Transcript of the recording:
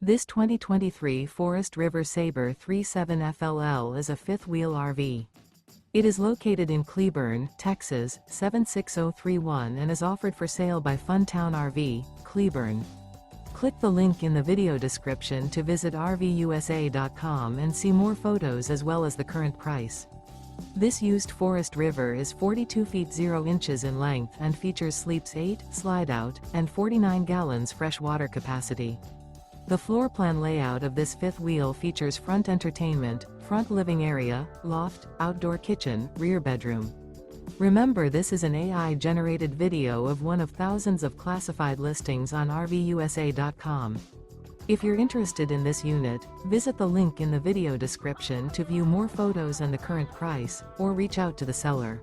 This 2023 Forest River Sabre 37FLL is a fifth-wheel RV. It is located in Cleburne, Texas, 76031 and is offered for sale by Funtown RV, Cleburne. Click the link in the video description to visit RVUSA.com and see more photos as well as the current price. This used Forest River is 42 feet 0 inches in length and features sleeps 8, Slideout, and 49 gallons fresh water capacity. The floor plan layout of this fifth wheel features front entertainment, front living area, loft, outdoor kitchen, rear bedroom. Remember, this is an AI-generated video of one of thousands of classified listings on RVUSA.com. If you're interested in this unit, visit the link in the video description to view more photos and the current price, or reach out to the seller.